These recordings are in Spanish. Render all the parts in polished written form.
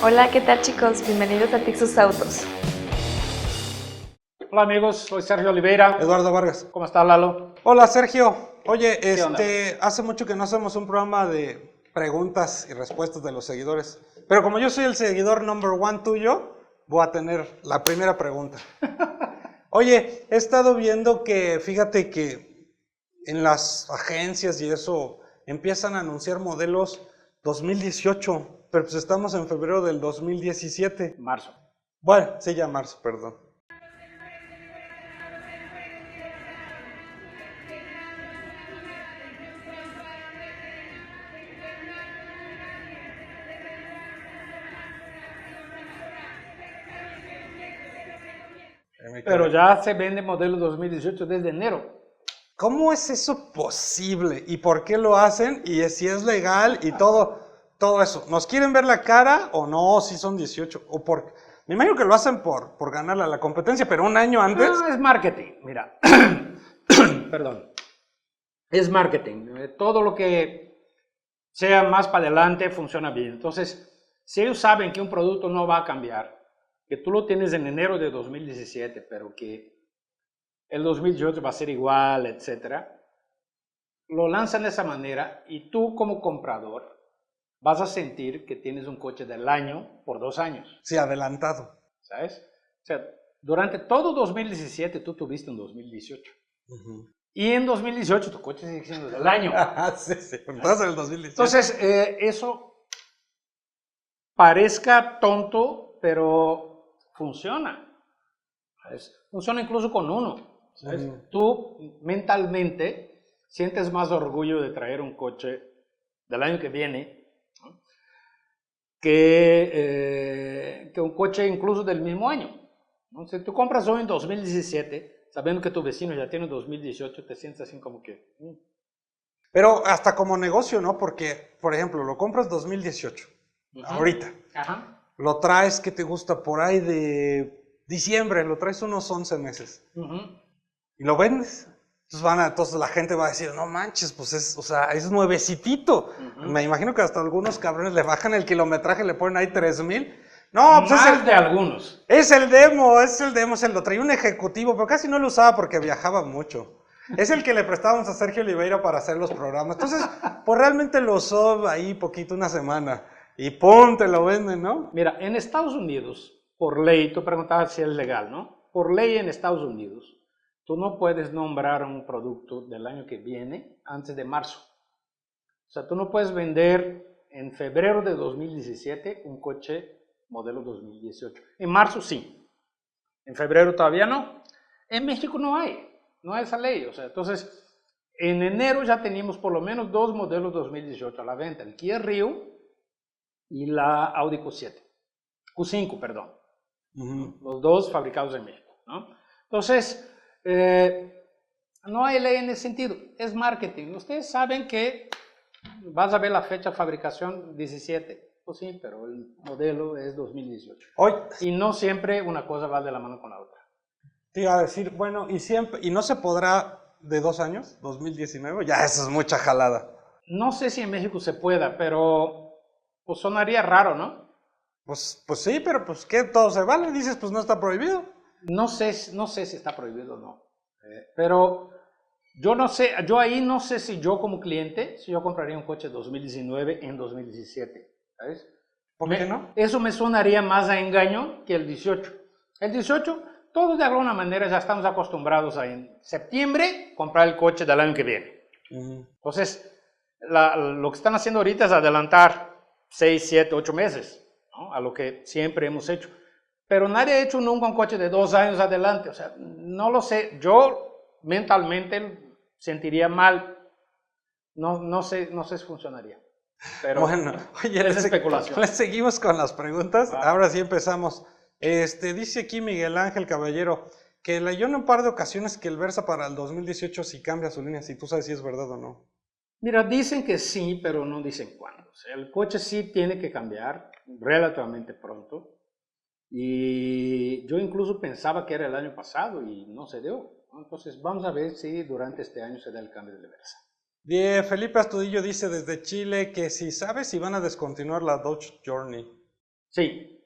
Hola, ¿qué tal chicos? Bienvenidos a Tixus Autos. Hola amigos, soy Sergio Oliveira. Eduardo Vargas. ¿Cómo está Lalo? Hola Sergio. Oye, ¿Qué onda? hace mucho que no hacemos un programa de preguntas y respuestas de los seguidores. Pero como yo soy el seguidor number one tuyo, voy a tener la primera pregunta. Oye, he estado viendo que, fíjate que en las agencias y eso empiezan a anunciar modelos 2018, pero pues estamos en febrero del 2017. Marzo. Bueno, sí, ya marzo, perdón. Pero ya se vende modelo 2018 desde enero. ¿Cómo es eso posible? ¿Y por qué lo hacen? Y si es legal y todo eso. ¿Nos quieren ver la cara o no? Si son 18. Me imagino que lo hacen por ganarle a la competencia, pero un año antes. No, es marketing, mira. Perdón. Es marketing. Todo lo que sea más para adelante funciona bien. Entonces, si ellos saben que un producto no va a cambiar, que tú lo tienes en enero de 2017, pero que el 2018 va a ser igual, etcétera, lo lanzan de esa manera y tú como comprador vas a sentir que tienes un coche del año por 2 años. Sí, adelantado. ¿Sabes? O sea, durante todo 2017 tú tuviste un 2018. Y en 2018 tu coche sigue siendo del año. Sí, entonces el 2018. Entonces, eso parezca tonto, pero funciona. ¿Sabes? Funciona incluso con uno. ¿Sabes? Tú mentalmente sientes más orgullo de traer un coche del año que viene, ¿no? que un coche incluso del mismo año, ¿no? Si tú compras hoy en 2017, sabiendo que tu vecino ya tiene 2018, te sientes así como que... Pero hasta como negocio, ¿no? Porque, por ejemplo, lo compras 2018, ahorita. Ajá. Lo traes, ¿qué te gusta? Por ahí de diciembre, lo traes unos 11 meses. Y lo vendes. Entonces la gente va a decir, no manches, pues es nuevecitito. Me imagino que hasta algunos cabrones le bajan el kilometraje, le ponen ahí 3,000. No, pues Más de algunos. es el demo, se lo traía un ejecutivo, pero casi no lo usaba porque viajaba mucho. Es el que le prestábamos a Sergio Oliveira para hacer los programas. Entonces, pues realmente lo usó ahí poquito, una semana. Y ¡pum! Te lo venden, ¿no? Mira, en Estados Unidos, por ley, tú preguntabas si es legal, ¿no? Por ley en Estados Unidos, tú no puedes nombrar un producto del año que viene antes de marzo. O sea, tú no puedes vender en febrero de 2017 un coche modelo 2018. En marzo sí. En febrero todavía no. En México no hay esa ley. O sea, entonces, en enero ya teníamos por lo menos 2 modelos 2018 a la venta. El Kia Rio y la Audi Q5, perdón. Los dos fabricados en México, ¿no? Entonces, no hay ley en ese sentido. Es marketing. Ustedes saben que vas a ver la fecha de fabricación 17. Pues sí, pero el modelo es 2018. Hoy, Y no siempre una cosa va de la mano con la otra. te iba a decir, bueno, y no se podrá de 2 años, 2019, ya eso es mucha jalada. No sé si en México se pueda, pero pues sonaría raro, ¿no? Pues sí, pero pues ¿qué? Todo se vale, dices, pues no está prohibido. No sé si está prohibido o no. Pero yo no sé, yo ahí no sé si yo como cliente, si yo compraría un coche 2019 en 2017, ¿sabes? ¿Por qué no? Eso me sonaría más a engaño que el 18. El 18, todos de alguna manera ya estamos acostumbrados a en septiembre comprar el coche del año que viene. Entonces, lo que están haciendo ahorita es adelantar 6, 7, 8 meses, ¿no? A lo que siempre hemos hecho. Pero nadie ha hecho nunca un coche de 2 años adelante. O sea, no lo sé. Yo mentalmente sentiría mal. No sé si funcionaría. Pero Bueno, oye, es especulación. les seguimos con las preguntas. Ahora sí empezamos. Dice aquí Miguel Ángel Caballero que leyó en un par de ocasiones que el Versa para el 2018 sí cambia su línea, si tú sabes si es verdad o no. Mira, dicen que sí, pero no dicen cuándo. O sea, el coche sí tiene que cambiar relativamente pronto. Y yo incluso pensaba que era el año pasado y no se dio, ¿no? Entonces vamos a ver si durante este año se da el cambio de Versa. Felipe Astudillo dice desde Chile que si sabes si van a descontinuar la Dodge Journey. Sí,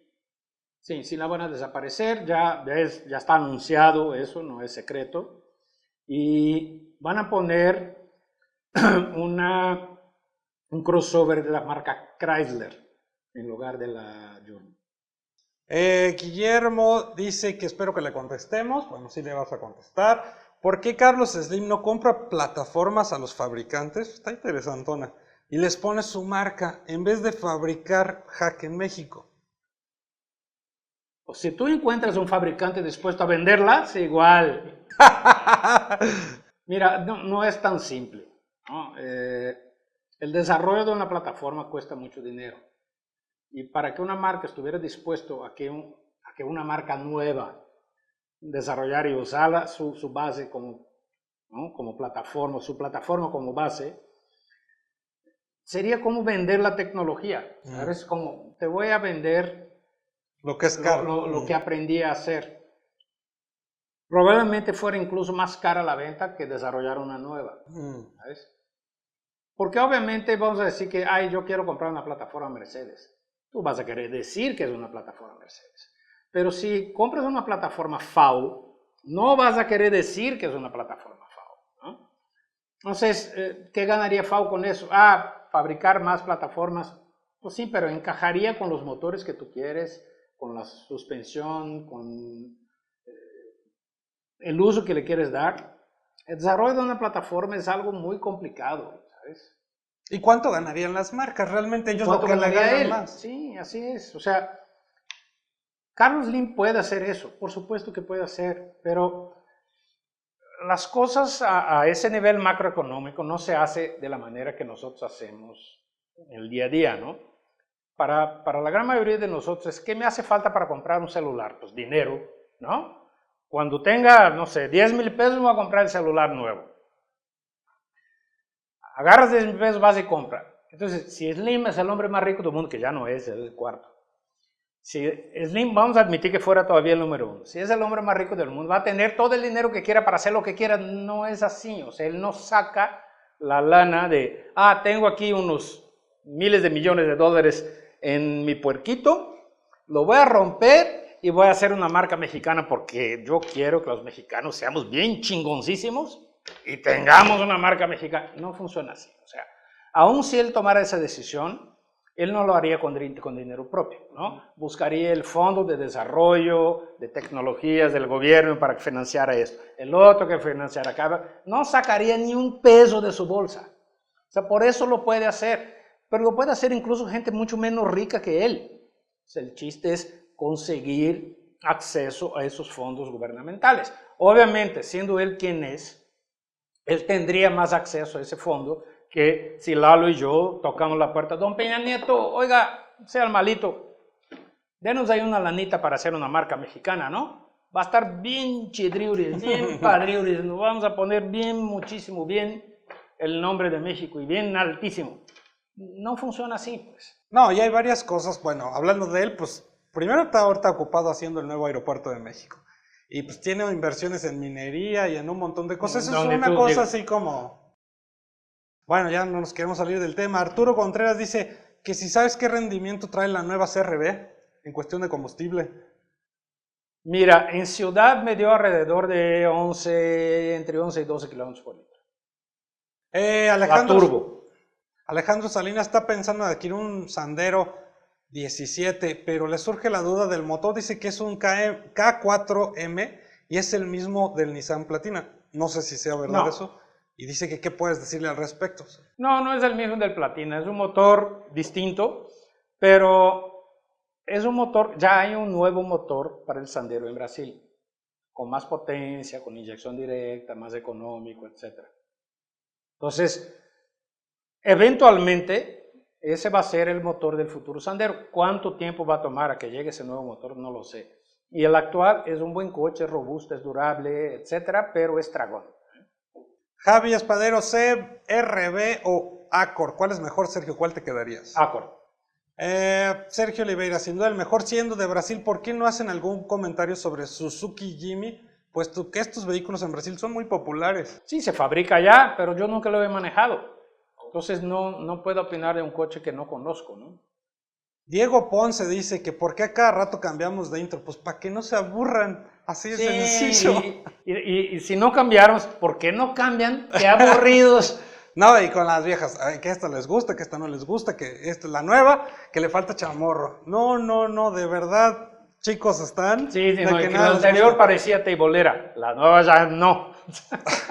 sí la van a desaparecer, ya está anunciado, eso no es secreto, y van a poner un crossover de la marca Chrysler en lugar de la Journey. Guillermo dice que espero que le contestemos. Bueno, sí le vas a contestar. ¿Por qué Carlos Slim no compra plataformas a los fabricantes? Está interesantona. Y les pone su marca en vez de fabricar Jack en México. Pues si tú encuentras un fabricante dispuesto a venderlas, igual. Mira, no es tan simple, ¿no? El desarrollo de una plataforma cuesta mucho dinero. Y para que una marca estuviera dispuesto a que una marca nueva desarrollar y usar su base como, ¿no? como plataforma, su plataforma como base, sería como vender la tecnología. ¿Sabes? Como te voy a vender lo que es caro. Lo que aprendí a hacer. Probablemente fuera incluso más cara la venta que desarrollar una nueva. ¿Sabes? Porque obviamente vamos a decir que, yo quiero comprar una plataforma Mercedes. Tú vas a querer decir que es una plataforma Mercedes. Pero si compras una plataforma FAW, no vas a querer decir que es una plataforma FAW, ¿no? Entonces, ¿qué ganaría FAW con eso? Fabricar más plataformas. Pues sí, pero encajaría con los motores que tú quieres, con la suspensión, con el uso que le quieres dar. El desarrollo de una plataforma es algo muy complicado, ¿sabes? ¿Y cuánto ganarían las marcas? Realmente ellos lo que le ganan más. Sí, así es. O sea, Carlos Slim puede hacer eso, por supuesto que puede hacer, pero las cosas a ese nivel macroeconómico no se hace de la manera que nosotros hacemos en el día a día, ¿no? Para la gran mayoría de nosotros, ¿qué me hace falta para comprar un celular? Pues dinero, ¿no? Cuando tenga, no sé, 10,000 pesos voy a comprar el celular nuevo. Agarras 10,000 pesos, vas y compras. Entonces, si Slim es el hombre más rico del mundo, que ya no es el cuarto. Si Slim, vamos a admitir que fuera todavía el número 1. Si es el hombre más rico del mundo, va a tener todo el dinero que quiera para hacer lo que quiera. No es así. O sea, él no saca la lana de, tengo aquí unos miles de millones de dólares en mi puerquito, lo voy a romper y voy a hacer una marca mexicana porque yo quiero que los mexicanos seamos bien chingoncísimos y tengamos una marca mexicana. No funciona así. O sea, aun si él tomara esa decisión, él no lo haría con dinero propio, ¿no? Buscaría el fondo de desarrollo de tecnologías del gobierno para que financiara esto, el otro que financiara acá. No sacaría ni un peso de su bolsa. O sea, por eso lo puede hacer, pero lo puede hacer incluso gente mucho menos rica que él. O sea, el chiste es conseguir acceso a esos fondos gubernamentales. Obviamente, siendo él quien es, él tendría más acceso a ese fondo que si Lalo y yo tocamos la puerta, don Peña Nieto, oiga, sea el malito, denos ahí una lanita para hacer una marca mexicana, ¿no? Va a estar bien chidriuris, bien padriuris, nos vamos a poner bien, muchísimo bien el nombre de México y bien altísimo. No funciona así, pues. No, y hay varias cosas, bueno, hablando de él, pues primero está ahorita ocupado haciendo el nuevo aeropuerto de México. Y pues tiene inversiones en minería y en un montón de cosas. Eso es una cosa así como... Bueno, ya no nos queremos salir del tema. Arturo Contreras dice que si sabes qué rendimiento trae la nueva CRB en cuestión de combustible. Mira, en ciudad me dio alrededor de entre 11 y 12 kilómetros por litro. Alejandro Salinas está pensando en adquirir un Sandero 17, pero le surge la duda del motor. Dice que es un K4M y es el mismo del Nissan Platina. No sé si sea verdad eso. Y dice que qué puedes decirle al respecto. No es el mismo del Platina, es un motor distinto, pero es un motor, ya hay un nuevo motor para el Sandero en Brasil, con más potencia, con inyección directa, más económico, etc. Entonces, eventualmente, ese va a ser el motor del futuro Sandero. ¿Cuánto tiempo va a tomar a que llegue ese nuevo motor? No lo sé. Y el actual es un buen coche, es robusto, es durable, etc., pero es tragón. Javi Espadero, CRB o Accord. ¿Cuál es mejor, Sergio? ¿Cuál te quedarías? Accord. Sergio Oliveira, sin duda el mejor siendo de Brasil. ¿Por qué no hacen algún comentario sobre Suzuki Jimmy? Puesto que estos vehículos en Brasil son muy populares. Sí, se fabrica allá, pero yo nunca lo he manejado. Entonces no puedo opinar de un coche que no conozco, ¿no? Diego Ponce dice que ¿por qué a cada rato cambiamos de intro? Pues para que no se aburran, así de sencillo. Y si no cambiaron, ¿por qué no cambian? ¡Qué aburridos! No, y con las viejas, ay, que esta les gusta, que esta no les gusta, que esta es la nueva, que le falta chamorro. No, de verdad, chicos, están... Sí, de no, que que nada la les anterior gusta. parecía teibolera, la nueva ya no.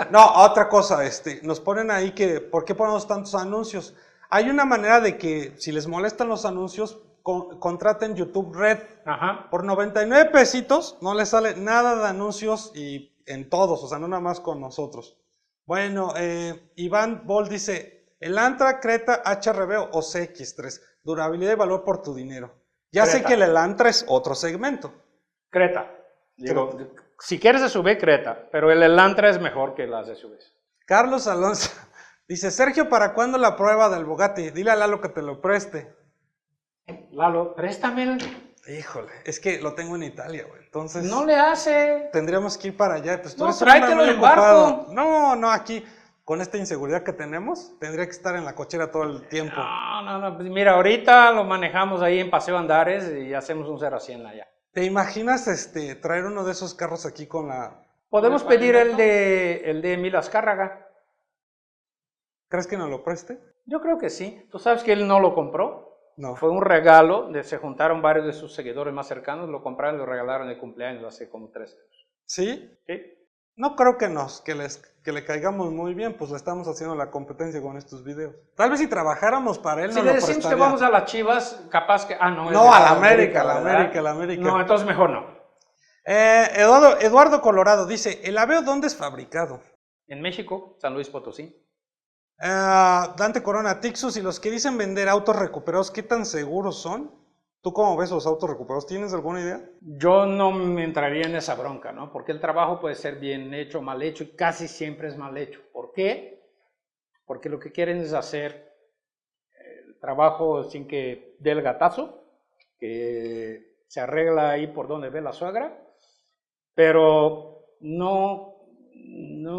No, otra cosa, nos ponen ahí que, ¿por qué ponemos tantos anuncios? Hay una manera de que, si les molestan los anuncios, contraten YouTube Red. Ajá. Por 99 pesitos no les sale nada de anuncios y en todos, o sea, no nada más con nosotros. Bueno, Iván Bol dice, Elantra, Creta, HRV o CX3, durabilidad y valor por tu dinero. Ya sé Creta. que el Elantra es otro segmento. Creta. Digo, si quieres SUV, Creta, pero el Elantra es mejor que las SUVs. Carlos Alonso dice, Sergio, ¿para cuándo la prueba del Bugatti? Dile a Lalo que te lo preste. Lalo, préstame el... Híjole, es que lo tengo en Italia, güey. Entonces No le hace. tendríamos que ir para allá. Pues tú No, eres un hombre tráetelo muy en barco. ocupado. No, aquí, con esta inseguridad que tenemos, tendría que estar en la cochera todo el tiempo. No, pues mira, ahorita lo manejamos ahí en Paseo Andares y hacemos un 0 a 100 allá. ¿Te imaginas traer uno de esos carros aquí con la... Podemos pedir el de Emilio Azcárraga. ¿Crees que nos lo preste? Yo creo que sí. ¿Tú sabes que él no lo compró? No. Fue un regalo, se juntaron varios de sus seguidores más cercanos, lo compraron y lo regalaron de cumpleaños hace como 3 años. ¿Sí? ¿Sí? No creo que le caigamos muy bien, pues le estamos haciendo la competencia con estos videos. Tal vez si trabajáramos para él Si no le lo decimos prestaría. que vamos a las Chivas, capaz que... no, No, a la América, la América. No, entonces mejor no. Eduardo Colorado dice, ¿el Aveo dónde es fabricado? En México, San Luis Potosí. Dante Corona, Tixus, y los que dicen vender autos recuperados, ¿qué tan seguros son? ¿Tú cómo ves los autos recuperados? ¿Tienes alguna idea? Yo no me entraría en esa bronca, ¿no? Porque el trabajo puede ser bien hecho, mal hecho, y casi siempre es mal hecho. ¿Por qué? Porque lo que quieren es hacer el trabajo sin que dé el gatazo, que se arregla ahí por donde ve la suegra, pero no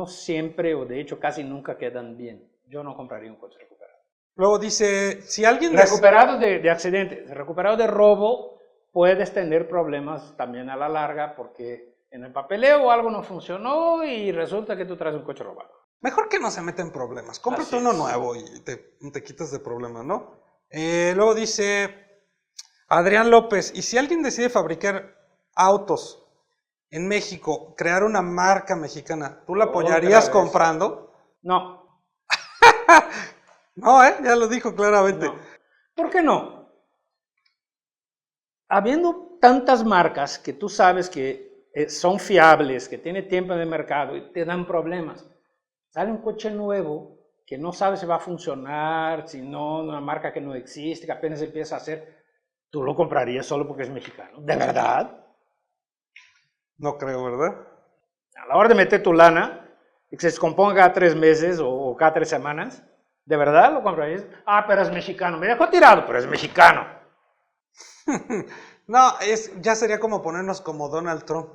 siempre, o de hecho casi nunca quedan bien. Yo no compraría un coche recuperado. Luego dice, si alguien... Recuperado de accidente, recuperado de robo, puedes tener problemas también a la larga porque en el papeleo algo no funcionó y resulta que tú traes un coche robado. Mejor que no se meta en problemas. Cómprate Así uno es. nuevo y te quitas de problemas, ¿no? Luego dice Adrián López, ¿y si alguien decide fabricar autos en México, crear una marca mexicana, ¿tú la apoyarías otra vez. comprando? No. No, ya lo dijo claramente. No. ¿Por qué no? Habiendo tantas marcas que tú sabes que son fiables, que tienen tiempo en el mercado y te dan problemas, sale un coche nuevo que no sabes si va a funcionar, si no, una marca que no existe, que apenas empieza a hacer, tú lo comprarías solo porque es mexicano. ¿De verdad? No creo, ¿verdad? A la hora de meter tu lana y que se descomponga cada 3 meses o cada 3 semanas, ¿de verdad lo comprarías? Pero es mexicano. Me dejó tirado, pero es mexicano. No, ya sería como ponernos como Donald Trump.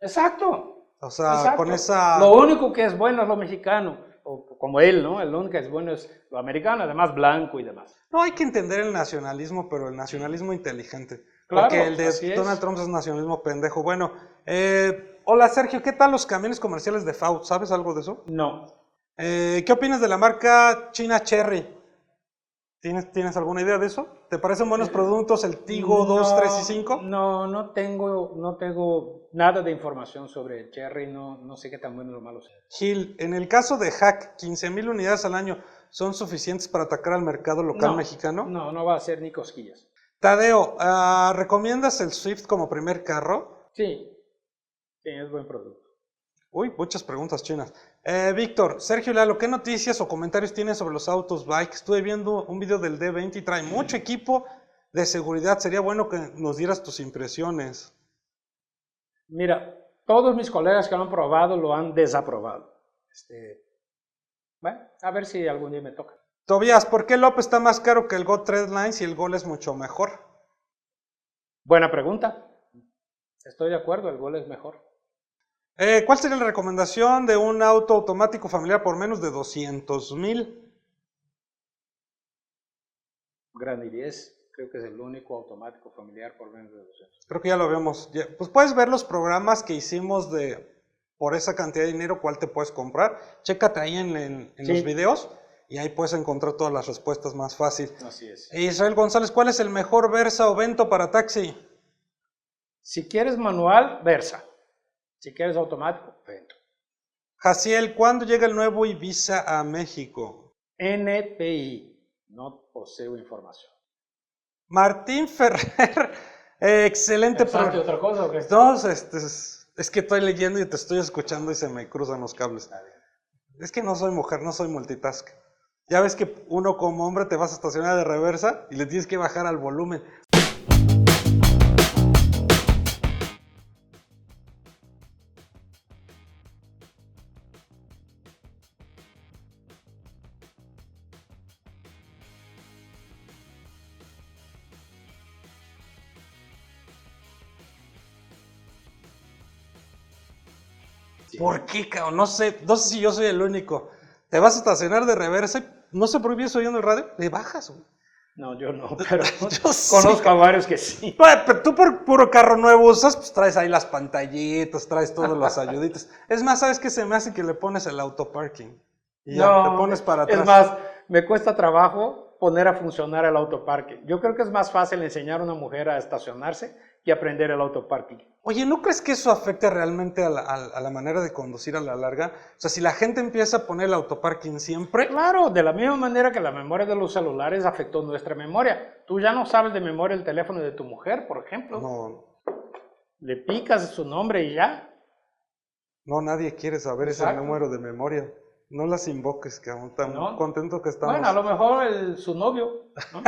Exacto. O sea, Exacto. con esa... Lo único que es bueno es lo mexicano. O como él, ¿no? Lo único que es bueno es lo americano, además blanco y demás. No, hay que entender el nacionalismo, pero el nacionalismo inteligente. Claro, porque el así de es. Donald Trump es nacionalismo pendejo. Bueno, hola Sergio, ¿qué tal los camiones comerciales de FAU? ¿Sabes algo de eso? No. ¿Qué opinas de la marca China Cherry? ¿Tienes alguna idea de eso? ¿Te parecen buenos productos el Tigo 2, 3 y 5? No tengo nada de información sobre el Cherry, no sé qué tan bueno o malo sea. Gil, en el caso de Hack, 15,000 unidades al año, ¿son suficientes para atacar al mercado local mexicano? No va a ser ni cosquillas. Tadeo, ¿recomiendas el Swift como primer carro? Sí, es buen producto. Uy, muchas preguntas chinas. Víctor, Sergio Lalo, ¿qué noticias o comentarios tienes sobre los autos bike? Estuve viendo un video del D20 y trae mucho equipo de seguridad. Sería bueno que nos dieras tus impresiones. Mira, todos mis colegas que lo han probado lo han desaprobado. Bueno, a ver si algún día me toca. Tobías, ¿por qué López está más caro que el Gol Treadline si el Gol es mucho mejor? Buena pregunta. Estoy de acuerdo, el Gol es mejor. ¿Cuál sería la recomendación de un auto automático familiar por menos de 200,000? Gran 10. Creo que es el único automático familiar por menos de 200. Creo que ya lo vemos. Pues puedes ver los programas que hicimos por esa cantidad de dinero, cuál te puedes comprar. Chécate ahí en Sí. los videos y ahí puedes encontrar todas las respuestas más fácil. Así es. Israel González, ¿cuál es el mejor Versa o Vento para taxi? Si quieres manual, Versa. Si quieres automático, Vento. Jaciel, ¿cuándo llega el nuevo Ibiza a México? NPI. No poseo información. Martín Ferrer, excelente ¿Pensaste otra cosa o qué? No, es que estoy leyendo y te estoy escuchando y se me cruzan los cables. Es que no soy mujer, no soy multitask. Ya ves que uno como hombre te vas a estacionar de reversa y le tienes que bajar al volumen. ¿Por qué, cabrón? No sé si yo soy el único. Te vas a estacionar de reversa y no se prohíbe eso oyendo el radio, le bajas, güey. No, yo no, pero Yo sí. conozco a varios que sí. Pero tú por puro carro nuevo usas, pues traes ahí las pantallitas, traes todas las ayuditas. Es más, ¿sabes qué se me hace? Que le pones el autoparking. Y ya, te pones para atrás. Es más, me cuesta trabajo poner a funcionar el autoparque. Yo creo que es más fácil enseñar a una mujer a estacionarse que aprender el autoparking. Oye, ¿no crees que eso afecte realmente a la manera de conducir a la larga? O sea, si la gente empieza a poner el autoparking siempre... Claro, de la misma manera que la memoria de los celulares afectó nuestra memoria. Tú ya no sabes de memoria el teléfono de tu mujer, por ejemplo. No, Le picas su nombre y ya. nadie quiere saber ese Exacto. número de memoria. No las invoques, que aún tan No. contento que estamos. Bueno, a lo mejor su novio, ¿no?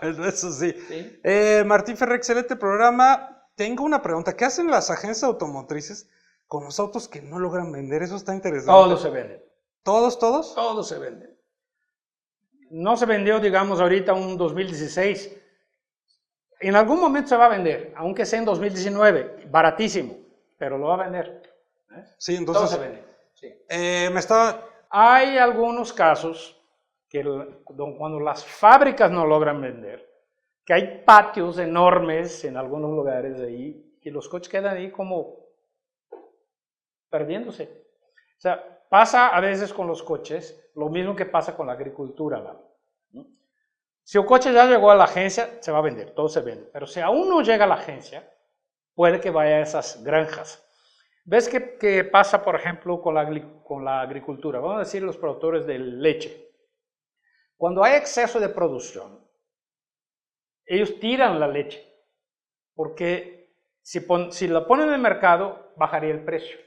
Bueno, eso sí. Sí. Martín Ferrer, excelente programa. Tengo una pregunta. ¿Qué hacen las agencias automotrices con los autos que no logran vender? Eso está interesante. Todos se venden. ¿Todos? Todos se venden. No se vendió, digamos, ahorita un 2016. En algún momento se va a vender, aunque sea en 2019, baratísimo, pero lo va a vender. Sí, Todo entonces... se vende. Sí. Hay algunos casos que cuando las fábricas no logran vender, que hay patios enormes en algunos lugares de ahí y los coches quedan ahí como perdiéndose. O sea, pasa a veces con los coches lo mismo que pasa con la agricultura, ¿no? Si un coche ya llegó a la agencia, se va a vender, todo se vende. Pero si aún no llega a la agencia, puede que vaya a esas granjas. ¿Ves qué pasa, por ejemplo, con la agricultura? Vamos a decir los productores de leche. Cuando hay exceso de producción, ellos tiran la leche, porque si la ponen en el mercado, bajaría el precio.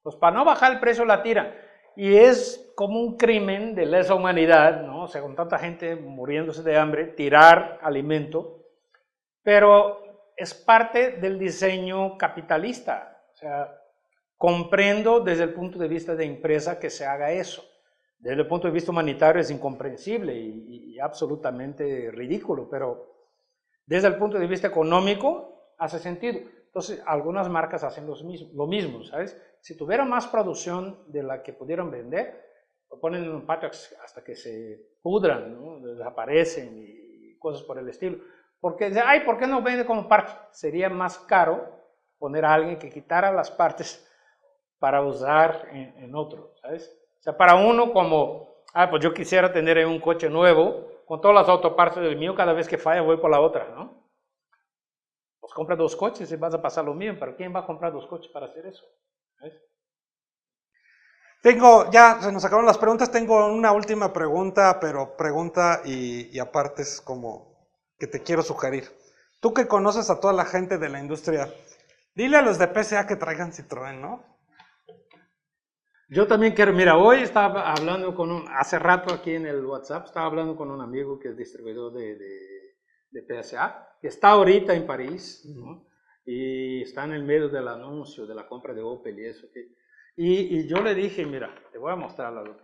Pues para no bajar el precio la tiran. Y es como un crimen de lesa humanidad, ¿no? O sea, con tanta gente muriéndose de hambre, tirar alimento, pero es parte del diseño capitalista. O sea, comprendo desde el punto de vista de empresa que se haga eso. Desde el punto de vista humanitario es incomprensible y absolutamente ridículo, pero desde el punto de vista económico hace sentido. Entonces, algunas marcas hacen lo mismo, ¿sabes? Si tuvieran más producción de la que pudieran vender, lo ponen en un patio hasta que se pudran, ¿no? Desaparecen y cosas por el estilo. Porque, ay, ¿por qué no vende como parte? Sería más caro poner a alguien que quitara las partes para usar en otro, ¿sabes? O sea, para uno como, pues yo quisiera tener un coche nuevo, con todas las autopartes del mío, cada vez que falla voy por la otra, ¿no? Pues compra 2 coches y vas a pasar lo mismo, pero ¿quién va a comprar 2 coches para hacer eso? ¿Ves? Ya se nos acabaron las preguntas, tengo una última pregunta, pero pregunta y aparte es como que te quiero sugerir. Tú que conoces a toda la gente de la industria, dile a los de PSA que traigan Citroën, ¿no? Yo también quiero, mira, hoy estaba hablando hace rato aquí en el WhatsApp, estaba hablando con un amigo que es distribuidor de PSA, que está ahorita en París, ¿no? Y está en el medio del anuncio de la compra de Opel y eso. Y yo le dije, mira, te voy a mostrarlo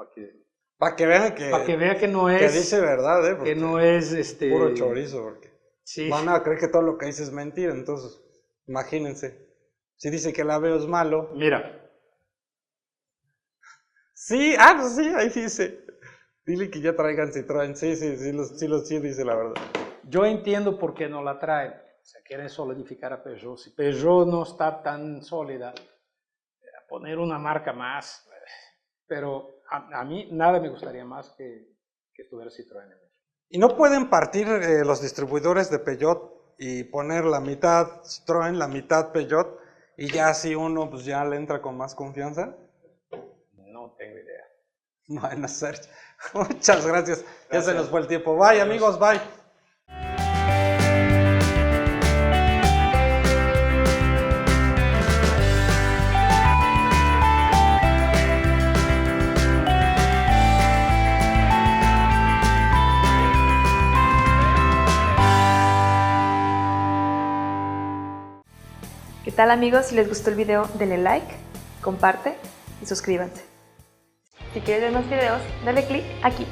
Para que vean que no es... Que dice verdad, ¿eh? Que no es puro chorizo, porque sí. van a creer que todo lo que dice es mentira, entonces, imagínense. Si dice que la veo es malo. Mira. Sí, pues sí, ahí dice. Dile que ya traigan Citroën. Sí, dice la verdad. yo entiendo por qué no la traen. Se quieren solidificar a Peugeot. Si Peugeot no está tan sólida, poner una marca más. Pero a mí nada me gustaría más que estuviera Citroën en México. ¿Y no pueden partir los distribuidores de Peugeot y poner la mitad Citroën, la mitad Peugeot, y ya así uno pues ya le entra con más confianza? No tengo idea. Bueno, Sergio, muchas gracias. Ya se nos fue el tiempo. Bye, amigos, bye. ¿Qué tal, amigos? Si les gustó el video, denle like, comparte y suscríbanse. Si quieres ver más videos, dale click aquí.